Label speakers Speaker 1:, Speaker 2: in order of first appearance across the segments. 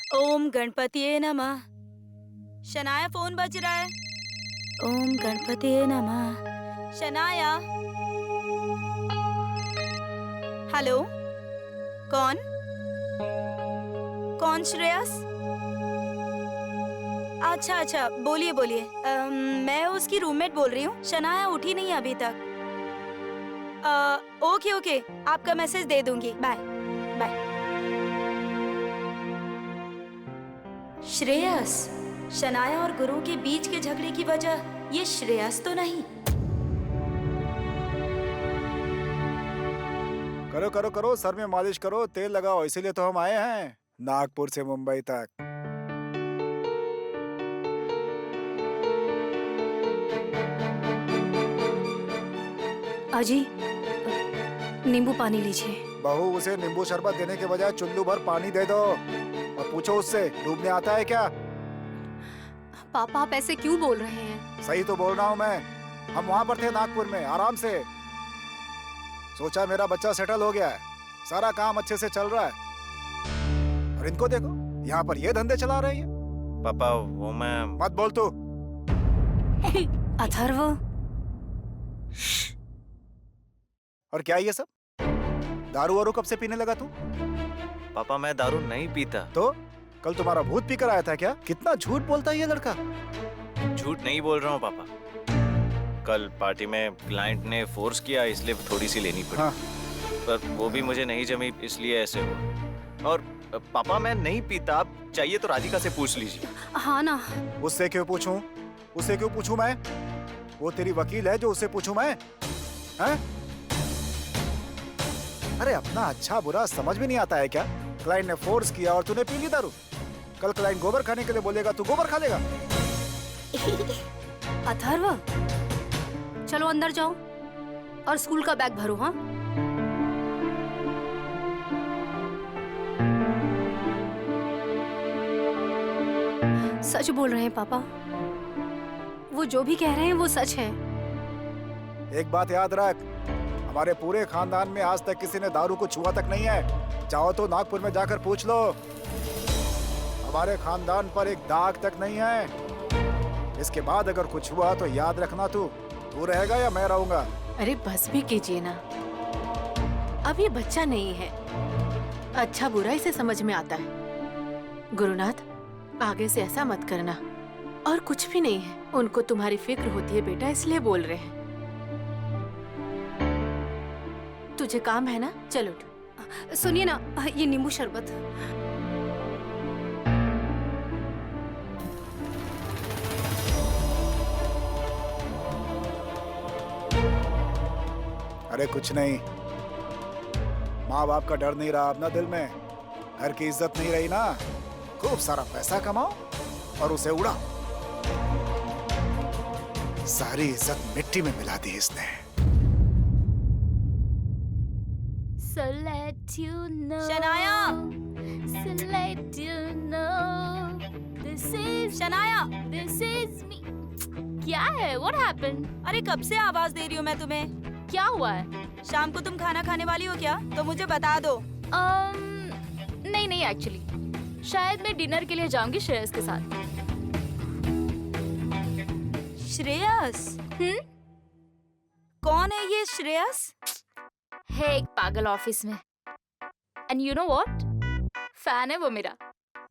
Speaker 1: ओम गणपतिये नमः। शनाया फोन बज रहा है। ओम गणपतिये नमः। शनाया। हेलो। कौन? कौन श्रेयस? अच्छा अच्छा, बोलिए बोलिए। मैं उसकी रूममेट बोल रही हूँ। शनाया उठी नहीं अभी तक। ओके ओके, आपका मैसेज दे दूंगी। Bye bye. श्रेयस, शनाया और गुरु के बीच के झगड़े की वजह ये श्रेयस तो नहीं?
Speaker 2: करो करो करो, सर में मालिश करो, तेल लगाओ, इसीलिए तो हम आए हैं नागपुर से मुंबई तक।
Speaker 1: अजी, नींबू पानी लीजिए।
Speaker 2: बहू, उसे नींबू शरबत देने के बजाय चुल्लू भर पानी दे दो और पूछो उससे डूबने आता है क्या।
Speaker 3: पापा आप ऐसे क्यों बोल रहे हैं?
Speaker 2: सही तो बोल रहा हूँ मैं। हम वहाँ पर थे नागपुर में आराम से। सोचा मेरा बच्चा सेटल हो गया है, सारा काम अच्छे से चल रहा है, और इनको देखो यहाँ पर ये धंधे चला रही है।
Speaker 4: पापा वो मैं
Speaker 2: मत बोल तू।
Speaker 1: अथर्व।
Speaker 2: और क्या ये सब दारू वारू कब से पीने लगा तू?
Speaker 4: पापा मैं दारू नहीं पीता।
Speaker 2: तो कल तुम्हारा भूत पी कर आया था क्या? कितना झूठ बोलता है ये लड़का।
Speaker 4: झूठ नहीं बोल रहा हूँ पापा। कल पार्टी में क्लाइंट ने फोर्स किया, इसलिए थोड़ी सी लेनी पड़ी।
Speaker 2: हाँ।
Speaker 4: पर वो भी मुझे नहीं जमी, इसलिए ऐसे हुआ। और पापा मैं नहीं पीता, आप चाहिए तो राधिका से पूछ लीजिए।
Speaker 3: हाँ ना।
Speaker 2: उससे क्यों पूछूं? उससे क्यों पूछूं मैं? वो तेरी वकील है जो उससे पूछूं मैं? हैं? अरे अपना अच्छा बुरा समझ में नहीं आता है क्या? क्लाइंट ने फोर्स किया और तूने पी ली दारू। कल क्लाइंट गोबर खाने के लिए बोलेगा, तू गोबर खा लेगा?
Speaker 3: अथर्व, चलो अंदर जाओ और स्कूल का बैग भरो। हाँ, सच बोल रहे हैं पापा। वो जो भी कह रहे हैं वो सच है।
Speaker 2: एक बात याद रख, हमारे पूरे खानदान में आज तक किसी ने दारू को छुआ तक नहीं है। चाहो तो नागपुर में जाकर पूछ लो, हमारे खानदान पर एक दाग तक नहीं है। इसके बाद अगर कुछ हुआ तो याद रखना, तू रहेगा या मैं रहूंगा।
Speaker 5: अरे बस भी कीजिए ना, अब ये बच्चा नहीं है, अच्छा बुरा इसे समझ में आता है। गुरुनाथ, आगे से ऐसा मत करना। और कुछ भी नहीं है, उनको तुम्हारी फिक्र होती है बेटा, इसलिए बोल रहे हैं। तुझे काम है ना, चल उठ।
Speaker 3: सुनिए ना, ये नींबू शरबत।
Speaker 2: अरे कुछ नहीं, माँ बाप का डर नहीं रहा अपना दिल में, घर की इज्जत नहीं रही ना। खूब सारा पैसा कमाओ और उसे उड़ाओ। सारी इज्जत मिट्टी में मिला दी इसने।
Speaker 6: So let you know.
Speaker 1: Shanaya.
Speaker 6: So let you know. This is
Speaker 1: Shanaya.
Speaker 6: This is me. क्या है? What happened?
Speaker 1: अरे कब से आवाज दे रही हूँ मैं तुम्हें।
Speaker 6: क्या हुआ है?
Speaker 1: शाम को तुम खाना खाने वाली हो क्या? तो मुझे बता दो।
Speaker 6: नहीं एक्चुअली शायद मैं डिनर के लिए जाऊंगी श्रेयस के साथ।
Speaker 1: श्रेयस? कौन है ये श्रेयस?
Speaker 6: है एक पागल ऑफिस में। And you know what? Fan है वो मेरा।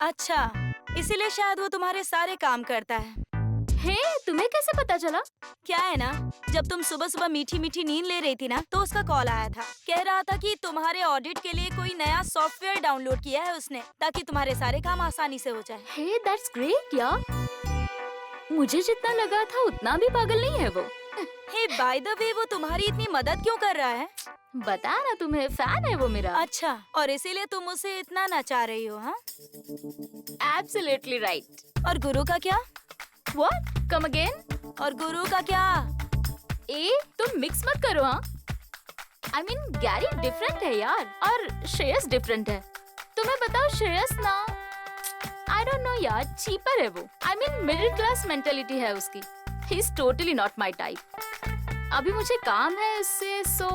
Speaker 1: अच्छा, इसीलिए शायद वो तुम्हारे सारे काम करता है।
Speaker 6: हे, तुम्हें कैसे पता चला?
Speaker 1: क्या है ना, जब तुम सुबह सुबह मीठी मीठी नींद ले रही थी ना, तो उसका कॉल आया था। कह रहा था कि तुम्हारे ऑडिट के लिए कोई नया सॉफ्टवेयर डाउनलोड किया है उसने, ताकि तुम्हारे सारे काम आसानी से हो जाए।
Speaker 6: हे, दैट्स ग्रेट यार। मुझे जितना लगा था उतना भी पागल नहीं है वो।
Speaker 1: हे बाय द वे, वो तुम्हारी इतनी मदद क्यों कर रहा है?
Speaker 6: बता ना, तुम्हें फैन है वो मेरा।
Speaker 1: अच्छा, और इसीलिए तुम उसे इतना नचा रही हो? हाँ,
Speaker 6: एब्सोल्युटली राइट।
Speaker 1: और गुरु का क्या?
Speaker 6: What? Come again?
Speaker 1: और गुरु का क्या?
Speaker 6: तुम मिक्स मत करो। हाँ, I mean, गैरी डिफरेंट है यार, और श्रेयस डिफरेंट है। तुम्हें बताओ, श्रेयस ना, I don't know यार, चीपर है वो। I mean, middle class mentality है उसकी। He is totally not my type. अभी मुझे काम है इससे, so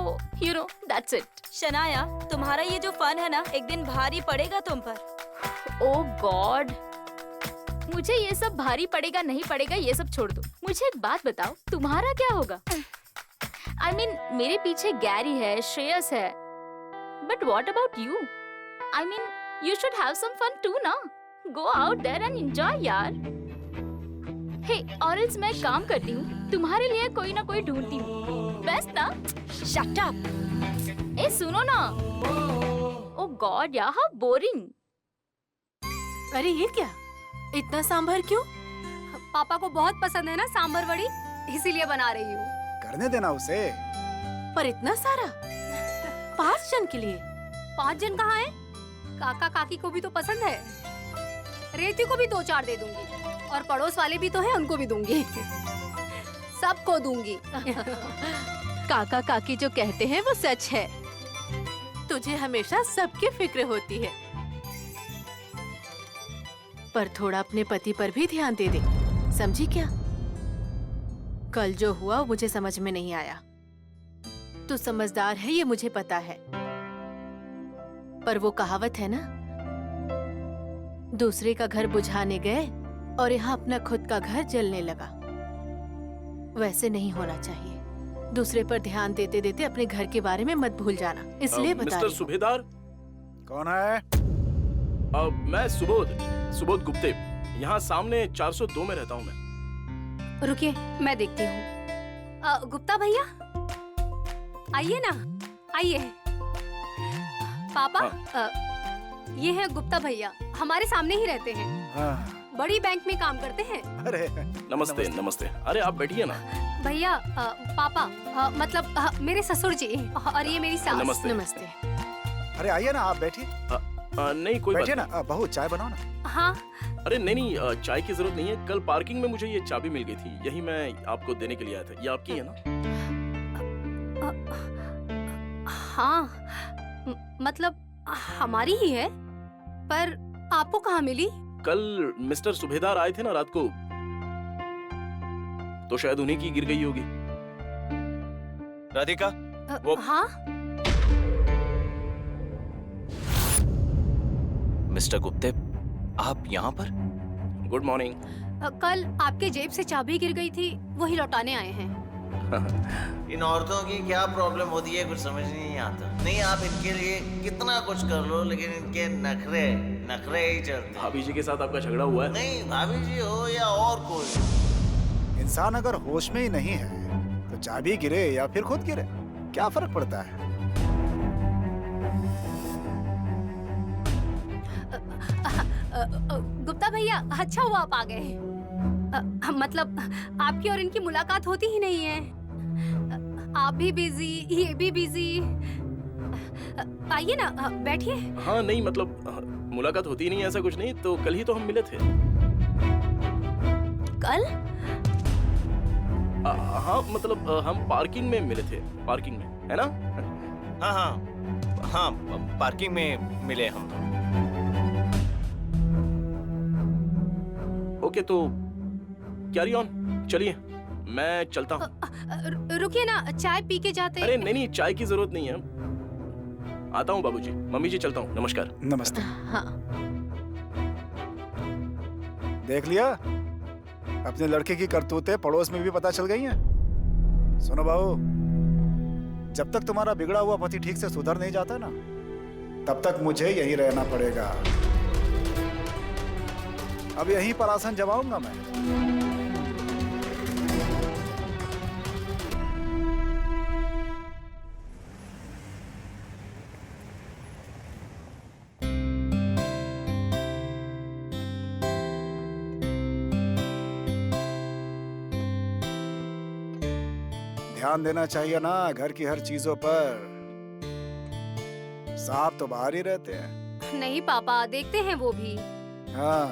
Speaker 6: you know, that's it.
Speaker 1: Shanaya, तुम्हारा ये जो फन है ना, एक दिन भारी पड़ेगा तुम पर।
Speaker 6: ओह गॉड, मुझे ये सब भारी पड़ेगा नहीं पड़ेगा ये सब छोड़ दो। मुझे एक बात बताओ, तुम्हारा क्या होगा? I mean, मेरे पीछे गैरी है, श्रेयस है, but what about you? I mean, you should have some fun too ना? Go out there and enjoy यार। Hey, और else मैं काम करती हूँ, तुम्हारे लिए कोई ना कोई ढूंढती हूँ। बेस्ट ना?
Speaker 1: Shut up!
Speaker 6: ए सुनो ना। ओह गॉड यार, how boring।
Speaker 5: अरे ये क्या, इतना सांभर क्यों?
Speaker 3: पापा को बहुत पसंद है ना सांभर वड़ी, इसीलिए बना रही हूँ।
Speaker 2: करने देना उसे।
Speaker 5: पर इतना सारा 5 जन के लिए?
Speaker 3: 5 जन कहाँ है? काका काकी को भी तो पसंद है। रेती को भी 2-4 दे दूंगी, और पड़ोस वाले भी तो हैं, उनको भी दूंगी। सबको दूंगी।
Speaker 5: काका काकी जो कहते हैं वो सच है। तुझे हमेशा सबकी फिक्र होती है, पर थोड़ा अपने पति पर भी ध्यान दे दे, समझी क्या? कल जो हुआ वो मुझे समझ में नहीं आया। तू समझदार है ये मुझे पता है, पर वो कहावत है ना, दूसरे का घर बुझाने गए और यहाँ अपना खुद का घर जलने लगा। वैसे नहीं होना चाहिए। दूसरे पर ध्यान देते देते अपने घर के बारे में मत भूल जाना, इसलिए बता
Speaker 7: मिस्टर
Speaker 5: रही हूँ।
Speaker 7: सुभेदार,
Speaker 2: कौन है?
Speaker 7: मैं सुबोध गुप्ते, यहाँ सामने 402 में रहता हूँ मैं।
Speaker 3: रुकिए, मैं देखती हूँ। गुप्ता भैया, आइए ना, आइए। पापा, ये है गुप्ता भैया, हमारे सामने ही रहते हैं।
Speaker 2: हाँ,
Speaker 3: बड़ी बैंक में काम करते हैं।
Speaker 2: अरे
Speaker 7: नमस्ते नमस्ते। अरे आप बैठिए ना।
Speaker 3: भैया, पापा, मतलब मेरे ससुर जी, और ये मेरी सास।
Speaker 7: नमस्ते।
Speaker 5: नमस्ते।
Speaker 2: अरे आइए ना, आप बैठिए।
Speaker 7: नहीं कोई बात
Speaker 2: बैठिए
Speaker 7: नहीं।
Speaker 2: ना, बहू चाय बनाओ ना।
Speaker 3: हाँ,
Speaker 7: अरे नहीं, चाय की जरूरत नहीं है। कल पार्किंग में मुझे ये चाबी मिल गई थी, यही मैं आपको देने के लिए आया था। ये आपकी है ना?
Speaker 3: हाँ, मतलब हमारी ही है, पर आपको कहाँ मिली?
Speaker 7: कल मिस्टर सुभेदार आए थे ना रात को, तो शायद उन्हीं की गिर गई होगी।
Speaker 4: राधिका, वो-
Speaker 3: हाँ,
Speaker 4: मिस्टर गुप्ते, आप यहाँ पर?
Speaker 7: Good morning.
Speaker 3: कल आपके जेब से चाबी गिर गई थी, वही लौटाने आए हैं।
Speaker 8: इन औरतों की क्या प्रॉब्लम होती है, कुछ समझ नहीं आता। नहीं, आप इनके लिए कितना कुछ कर लो, लेकिन इनके नखरे ही चलते हैं।
Speaker 7: भाभी जी के साथ आपका झगड़ा हुआ है?
Speaker 8: नहीं, भाभी जी हो या और कोई,
Speaker 2: इंसान अगर होश में ही नहीं है तो चाबी गिरे या फिर खुद गिरे, क्या फर्क पड़ता है?
Speaker 3: गुप्ता भैया, अच्छा हुआ आप आ गए। मतलब आपकी और इनकी मुलाकात होती ही नहीं है। आप भी बिजी, ये भी बिजी। आइए ना, बैठिए।
Speaker 7: हाँ नहीं, मतलब मुलाकात होती नहीं, ऐसा कुछ नहीं। तो कल ही तो हम मिले थे।
Speaker 3: कल?
Speaker 7: हाँ मतलब हम पार्किंग में मिले थे, पार्किंग में, है ना?
Speaker 4: हाँ हाँ हाँ, पार्किंग में मिले हम तो।
Speaker 7: ओके, तो कैरी ऑन, चलिए मैं चलता हूँ।
Speaker 3: रुकिए ना, चाय पी के जाते।
Speaker 7: अरे नहीं, चाय की जरूरत नहीं है। आता हूँ बाबूजी, मम्मी जी, चलता हूँ। नमस्कार।
Speaker 2: नमस्ते।
Speaker 5: हाँ,
Speaker 2: देख लिया, अपने लड़के की करतूतें पड़ोस में भी पता चल गई हैं। सुनो बहू, जब तक तुम्हारा बिगड़ा हुआ पति ठीक से सुधर नहीं जाता ना, तब तक मुझे यहीं रहना पड़ेगा। अब यहीं पर आसन जमाऊंगा मैं। ध्यान देना चाहिए ना घर की हर चीजों पर। साहब तो बाहर ही रहते हैं।
Speaker 3: नहीं पापा, देखते हैं वो भी।
Speaker 2: हाँ,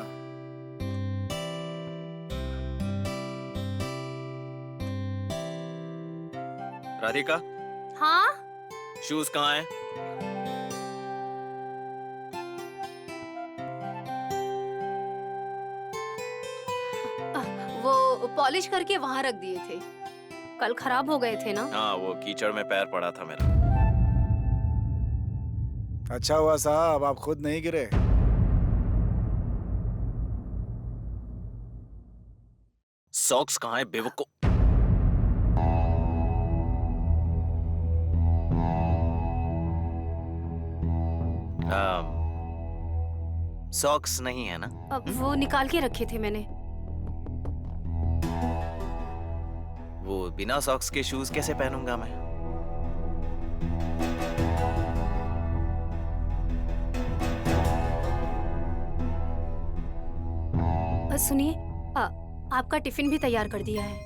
Speaker 4: राधिका,
Speaker 3: हाँ,
Speaker 4: शूज कहाँ हैं?
Speaker 3: वो पॉलिश करके वहाँ रख दिए थे, कल खराब हो गए थे ना।
Speaker 4: हाँ, वो कीचड़ में पैर पड़ा था मेरा।
Speaker 2: अच्छा हुआ साहब आप खुद नहीं गिरे,
Speaker 4: सॉक्स कहाँ है बेवकूफ? सॉक्स नहीं है ना?
Speaker 3: अब वो निकाल के रखे थे मैंने।
Speaker 4: वो बिना सॉक्स के शूज कैसे पहनूंगा मैं?
Speaker 3: सुनिए, आपका टिफिन भी तैयार कर दिया है।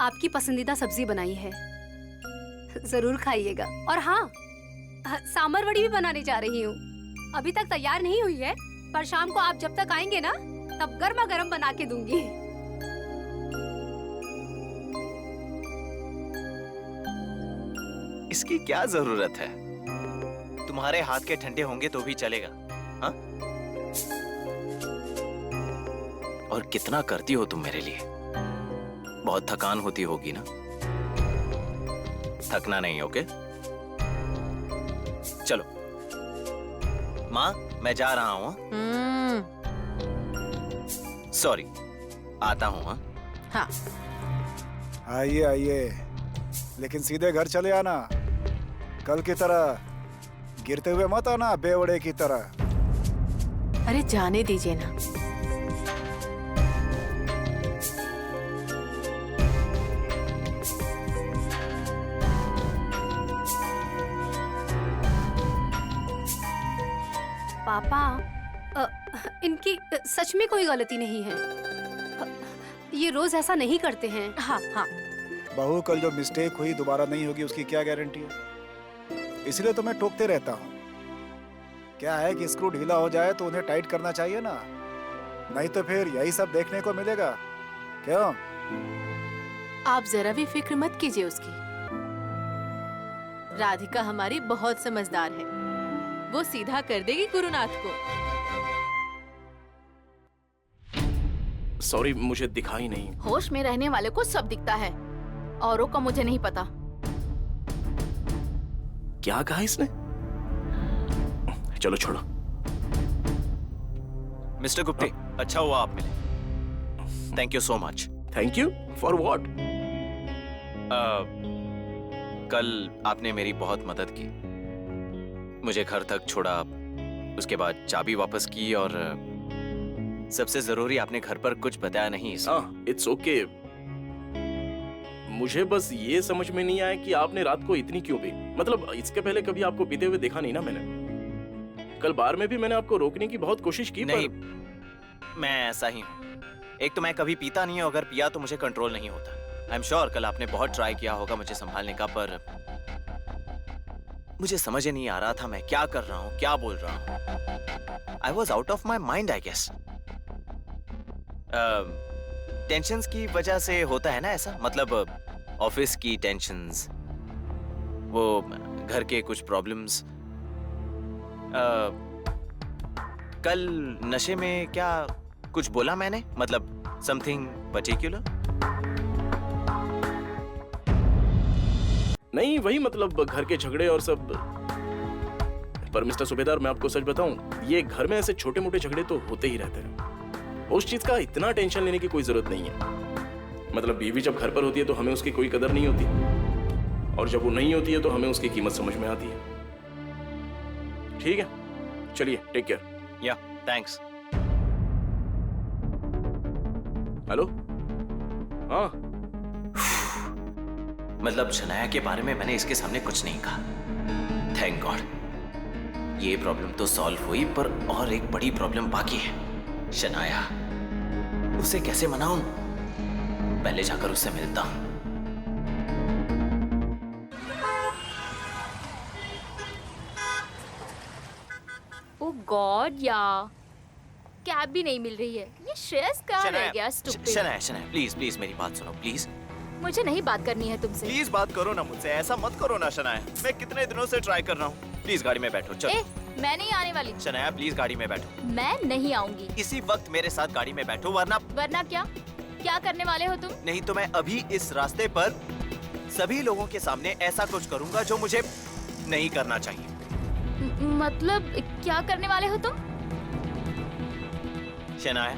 Speaker 3: आपकी पसंदीदा सब्जी बनाई है, जरूर खाइएगा। और हाँ, सांभर वड़ी भी बनाने जा रही हूँ। अभी तक तैयार नहीं हुई है, पर शाम को आप जब तक आएंगे ना, तब गर्मा गर्म बना के दूंगी।
Speaker 4: इसकी क्या जरूरत है? तुम्हारे हाथ के ठंडे होंगे तो भी चलेगा। हाँ? और कितना करती हो तुम मेरे लिए? बहुत थकान होती होगी ना? थकना नहीं, ओके? चलो माँ, मैं जा रहा हूँ। सॉरी, आता हूँ।
Speaker 5: हाँ।
Speaker 2: आइए आइए, लेकिन सीधे घर चले आना। कल की तरह गिरते हुए मत आना, बेवड़े की तरह।
Speaker 5: अरे जाने दीजिए ना।
Speaker 3: पापा, इनकी सच में कोई गलती नहीं है। ये रोज ऐसा नहीं करते हैं।
Speaker 5: हाँ हाँ।
Speaker 2: बहू, कल जो मिस्टेक हुई दोबारा नहीं होगी उसकी क्या गारंटी है? इसलिए तो मैं टोकते रहता हूँ। क्या है कि स्क्रू ढीला हो जाए तो उन्हें टाइट करना चाहिए ना, नहीं तो फिर यही सब देखने को मिलेगा। क्यों?
Speaker 5: आप जरा भी फिक्र मत कीजिए उसकी। राधिका हमारी बहुत समझदार है, वो सीधा कर देगी गुरुनाथ को।
Speaker 7: सॉरी, मुझे दिखा ही नहीं।
Speaker 6: होश में रहने वाले को सब दिखता है, औरों का मुझे नहीं पता।
Speaker 7: क्या कहा इसने? चलो छोड़ो।
Speaker 4: मिस्टर गुप्ते, अच्छा हुआ आप मिले। Thank you so much.
Speaker 7: Thank you for what?
Speaker 4: कल आपने मेरी बहुत मदद की, मुझे घर तक छोड़ा, उसके बाद चाबी वापस की, और सबसे जरूरी आपने घर पर कुछ बताया नहीं।
Speaker 7: It's okay. मुझे बस ये समझ में नहीं आया कि आपने रात को इतनी क्यों पी। मतलब इसके पहले कभी आपको पीते हुए देखा नहीं ना मैंने। कल बार में भी मैंने आपको रोकने की बहुत कोशिश की।
Speaker 4: नहीं, मैं ऐसा ही हूँ। एक तो मैं कभी पीता नहीं हूँ, अगर पिया तो मुझे कंट्रोल नहीं होता। आई एम श्योर कल आपने बहुत ट्राई किया होगा मुझे संभालने का, पर मुझे समझ ही नहीं आ रहा था मैं क्या कर रहा हूँ, क्या बोल रहा हूँ। I was out of my mind, I guess. Tensions की वजह से होता है ना ऐसा, मतलब ऑफिस की टेंशन्स, वो घर के कुछ प्रॉब्लम्स। कल नशे में क्या कुछ बोला मैंने, मतलब समथिंग पर्टिकुलर?
Speaker 7: नहीं, वही मतलब घर के झगड़े और सब। पर मिस्टर सूबेदार, मैं आपको सच बताऊं, ये घर में ऐसे छोटे मोटे झगड़े तो होते ही रहते हैं। उस चीज का इतना टेंशन लेने की कोई जरूरत नहीं है। मतलब बीवी जब घर पर होती है तो हमें उसकी कोई कदर नहीं होती, और जब वो नहीं होती है तो हमें उसकी कीमत समझ में आती है। ठीक है, चलिए, टेक केयर।
Speaker 4: या, थैंक्स।
Speaker 7: हेलो? हाँ।
Speaker 4: मतलब शनाया के बारे में मैंने इसके सामने कुछ नहीं कहा। Thank God. ये प्रॉब्लम तो सॉल्व हुई, पर और एक बड़ी प्रॉब्लम बाकी है। शनाया, उसे कैसे मनाऊं? पहले जाकर उससे मिलता हूं।
Speaker 6: ओह गॉड यार, कैब भी नहीं मिल रही है। ये श्रेयस कहाँ रह गया? स्टूपिड।
Speaker 4: शनाया, प्लीज प्लीज मेरी बात सुनो, प्लीज।
Speaker 6: मुझे नहीं बात करनी है तुमसे।
Speaker 4: प्लीज बात करो ना मुझसे, ऐसा मत करो ना शनाया। मैं कितने दिनों से ट्राई कर रहा हूँ। प्लीज गाड़ी में बैठो, चलो।
Speaker 6: मैं नहीं आने वाली।
Speaker 4: शनाया, प्लीज गाड़ी में बैठो।
Speaker 6: मैं नहीं आऊंगी।
Speaker 4: इसी वक्त मेरे साथ गाड़ी में बैठो, वरना
Speaker 6: क्या? क्या करने वाले हो तुम?
Speaker 4: नहीं तो मैं अभी इस रास्ते पर सभी लोगों के सामने ऐसा कुछ करूंगा जो मुझे नहीं करना चाहिए।
Speaker 6: मतलब क्या करने वाले हो तुम?
Speaker 4: शनाया,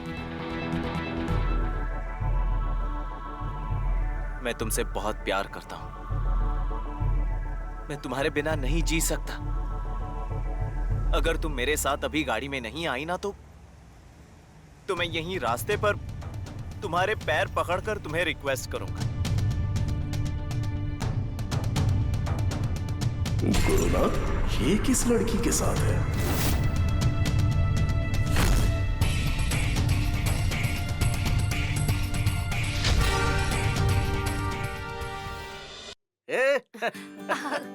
Speaker 4: मैं तुमसे बहुत प्यार करता हूं। मैं तुम्हारे बिना नहीं जी सकता। अगर तुम मेरे साथ अभी गाड़ी में नहीं आई ना तो मैं यहीं रास्ते पर तुम्हारे पैर पकड़कर तुम्हें रिक्वेस्ट करूंगा।
Speaker 7: गुरुनाथ, ये किस लड़की के साथ है?
Speaker 8: ए,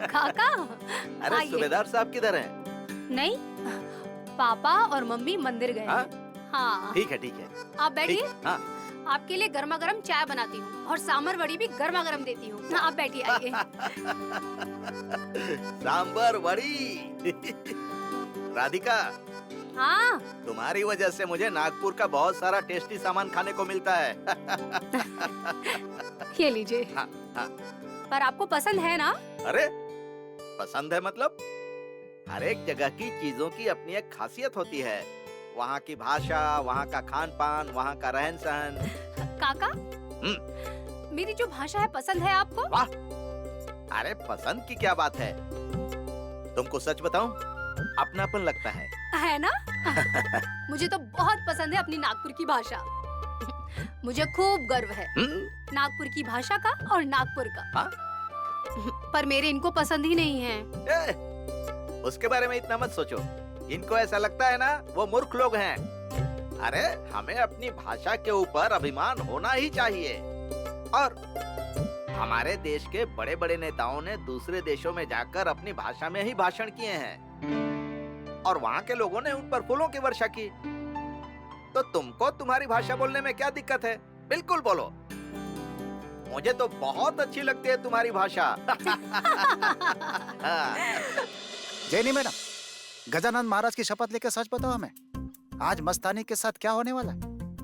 Speaker 3: काका
Speaker 8: अरे
Speaker 3: आइए।
Speaker 8: सूबेदार साहब किधर हैं?
Speaker 3: नहीं, पापा और मम्मी मंदिर गए
Speaker 8: हाँ?
Speaker 3: हैं। हाँ,
Speaker 8: ठीक है ठीक है।
Speaker 3: आप बैठिए।
Speaker 8: ठीक, हाँ।
Speaker 3: आपके लिए गर्मा गर्म चाय बनाती हूँ और सांबर वड़ी भी गर्मा गर्म देती हूँ। आप बैठिए, आइए।
Speaker 8: सांबर वड़ी। राधिका,
Speaker 3: हाँ,
Speaker 8: तुम्हारी वजह से मुझे नागपुर का बहुत सारा टेस्टी सामान खाने को मिलता है।
Speaker 3: ये लीजिए।
Speaker 8: हाँ, हाँ।
Speaker 3: पर आपको पसंद है ना?
Speaker 8: अरे पसंद है मतलब? हर एक जगह की चीजों की अपनी एक खासियत होती है। वहाँ की भाषा, वहाँ का खान पान, वहाँ का रहन सहन।
Speaker 3: काका, मेरी जो भाषा है पसंद है आपको?
Speaker 8: वाह! अरे पसंद की क्या बात है? तुमको सच बताऊं, अपनापन लगता है
Speaker 3: ना? मुझे तो बहुत पसंद है अपनी नागपुर की भाषा। मुझे खूब गर्व है नागपुर की भाषा का और नागपुर का।
Speaker 8: हाँ?
Speaker 3: पर मेरे इनको पसंद ही नहीं है।
Speaker 8: उसके बारे में इतना मत सोचो। इनको ऐसा लगता है ना वो मूर्ख लोग हैं। अरे हमें अपनी भाषा के ऊपर अभिमान होना ही चाहिए। और हमारे देश के बड़े बड़े नेताओं ने दूसरे देशों में जाकर अपनी भाषा में ही भाषण किए हैं और वहाँ के लोगों ने उन पर फूलों की वर्षा की। तो तुमको तुम्हारी भाषा बोलने में क्या दिक्कत है? बिल्कुल बोलो। मुझे तो बहुत अच्छी लगती है तुम्हारी भाषा। हाँ।
Speaker 2: जैनी मैडम, गजानंद महाराज की शपथ लेकर सच बताओ हमें, आज मस्तानी के साथ क्या होने वाला है?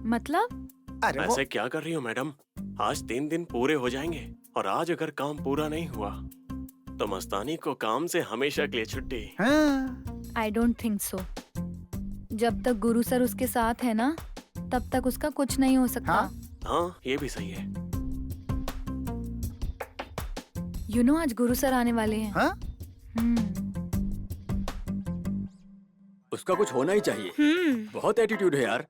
Speaker 1: मतलब?
Speaker 2: अरे वो
Speaker 7: ऐसे क्या कर रही हो मैडम? आज 3 दिन पूरे हो जाएंगे और आज अगर काम पूरा नहीं हुआ तो मस्तानी को काम से हमेशा के लिए छुट्टी।
Speaker 2: हाँ।
Speaker 1: I don't think so. जब तक गुरु सर उसके साथ है ना, तब तक उसका कुछ नहीं हो सकता।
Speaker 7: हाँ, ये भी सही है।
Speaker 1: यू नो आज गुरु सर आने वाले हैं।
Speaker 2: हाँ?
Speaker 9: उसका कुछ होना ही चाहिए। बहुत एटीट्यूड है यार।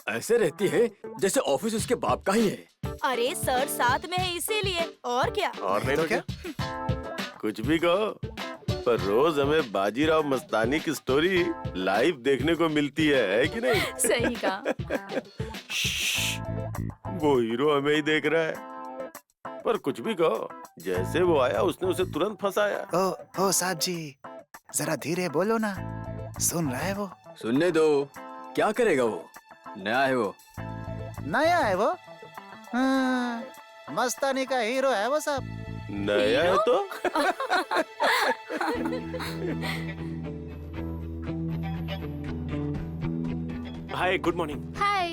Speaker 9: ऐसे रहती है जैसे ऑफिस उसके बाप का ही है।
Speaker 1: अरे सर साथ में है इसीलिए, और क्या?
Speaker 7: और नहीं तो क्या?
Speaker 10: कुछ भी कहो, पर रोज हमें बाजीराव मस्तानी की स्टोरी लाइव देखने को मिलती है कि नहीं?
Speaker 1: सही कहा।
Speaker 10: वो हीरो हमें ही देख रहा है। पर कुछ भी कहो, जैसे वो आया उसने उसे तुरंत फंसाया।
Speaker 2: ओ साहब जी, जरा धीरे बोलो ना, सुन रहा है वो।
Speaker 9: सुनने दो, क्या करेगा वो? नया है वो।
Speaker 2: नया है वो? हाँ, मस्तानी का हीरो है वो साहब।
Speaker 10: नया है तो?
Speaker 7: हाय, गुड मॉर्निंग।
Speaker 6: हाय।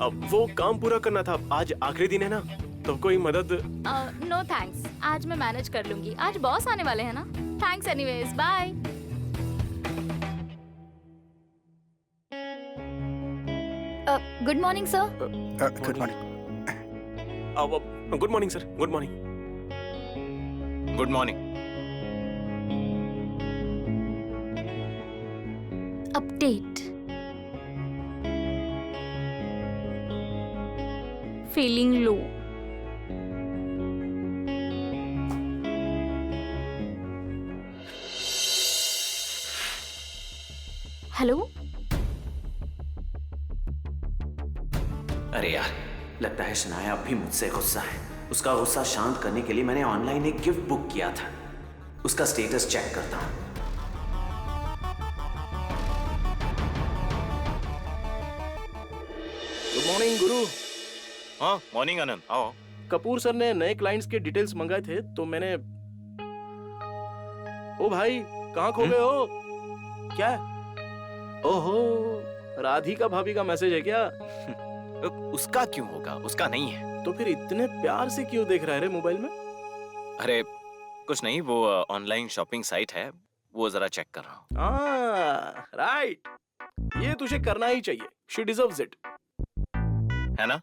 Speaker 7: अब वो काम पूरा करना था, आज आखिरी दिन है ना, तो कोई मदद?
Speaker 6: नो थैंक्स, आज मैं मैनेज कर लूंगी। आज बॉस आने वाले हैं ना। Thanks anyways, bye.
Speaker 1: Good morning sir.
Speaker 2: Good morning.
Speaker 7: Good morning sir, good morning.
Speaker 4: Good morning.
Speaker 6: Update. Feeling low. Hello.
Speaker 4: अरे यार, लगता है शनाया अब भी मुझसे गुस्सा है। उसका गुस्सा शांत करने के लिए मैंने ऑनलाइन एक गिफ्ट बुक किया था। उसका स्टेटस चेक करता हूँ।
Speaker 7: गुड मॉर्निंग गुरु।
Speaker 4: हाँ, मॉर्निंग आनंद, आओ।
Speaker 7: कपूर सर ने नए क्लाइंट्स के डिटेल्स मंगाए थे तो मैंने। ओ भाई, कहाँ खो गए हो? क्या? ओहो, राधिका भाभी का मैसेज है क्या?
Speaker 4: उसका क्यों होगा? उसका नहीं है।
Speaker 7: तो फिर इतने प्यार से क्यों देख रहा है रे मोबाइल में?
Speaker 4: अरे कुछ नहीं, वो ऑनलाइन शॉपिंग साइट है, वो जरा चेक कर रहा हूँ।
Speaker 7: राइट, ये तुझे करना ही चाहिए। शी डिजर्व्स इट,
Speaker 4: है ना?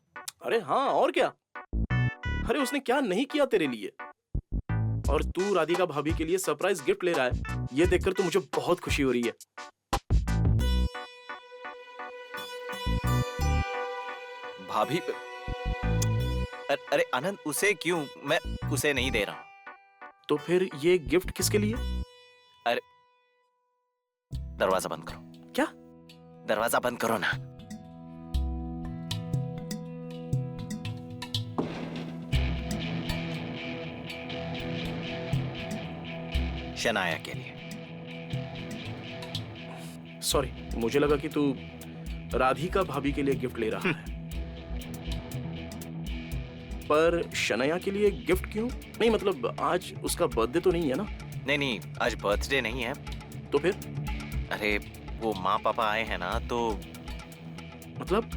Speaker 7: अरे हाँ, और क्या? अरे उसने क्या नहीं किया तेरे लिए? और तू राधिका भाभी के लिए सरप्राइज गिफ्ट ले रहा है, ये देखकर तो मुझे बहुत खुशी हो रही है।
Speaker 4: भाभी अरे आनंद, उसे क्यों? मैं उसे नहीं दे रहा हूं।
Speaker 7: तो फिर ये गिफ्ट किसके लिए?
Speaker 4: अरे दरवाजा बंद करो।
Speaker 7: क्या?
Speaker 4: दरवाजा बंद करो ना। शनाया के लिए।
Speaker 7: सॉरी, मुझे लगा कि तू राधिका भाभी के लिए गिफ्ट ले रहा है। पर शनाया के लिए गिफ्ट क्यों? नहीं मतलब आज उसका बर्थडे तो नहीं है ना?
Speaker 4: नहीं, आज बर्थडे नहीं है।
Speaker 7: तो फिर?
Speaker 4: अरे वो माँ पापा आए हैं ना, तो
Speaker 7: मतलब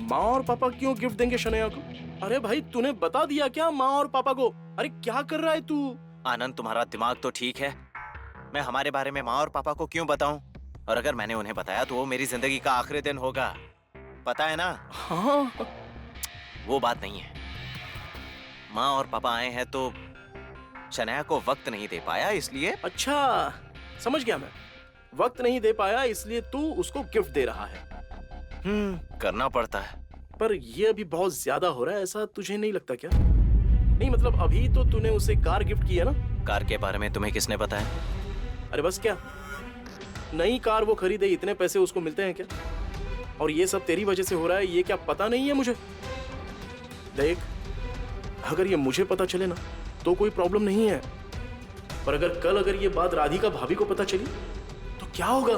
Speaker 7: माँ और पापा क्यों गिफ्ट देंगे शनाया को? अरे भाई तूने बता दिया क्या माँ और पापा को? अरे क्या कर रहा है तू?
Speaker 4: आनंद, तुम्हारा दिमाग तो ठीक है। मैं हमारे बारे में माँ और पापा को क्यों बताऊं? और अगर मैंने उन्हें बताया तो वो मेरी जिंदगी का आखिरी दिन होगा, पता है ना?
Speaker 7: हाँ।
Speaker 4: वो बात नहीं है। माँ और पापा आए हैं तो शनाया को वक्त नहीं दे पाया, इसलिए।
Speaker 7: अच्छा, समझ गया मैं। वक्त नहीं दे पाया इसलिए तू उसको गिफ्ट दे रहा है।
Speaker 4: करना पड़ता है।
Speaker 7: पर ये अभी बहुत ज्यादा हो रहा है, ऐसा तुझे नहीं लगता क्या? नहीं मतलब अभी तो तूने उसे कार गिफ्ट की है ना?
Speaker 4: कार के बारे में तुम्हें किसने बताया?
Speaker 7: अरे बस क्या, नई कार वो खरीदे, इतने पैसे उसको मिलते हैं क्या? और ये सब तेरी वजह से हो रहा है, ये क्या पता नहीं है मुझे? देख, अगर ये मुझे पता चले ना तो कोई प्रॉब्लम नहीं है, पर अगर कल ये बात राधिका भाभी को पता चली तो क्या होगा?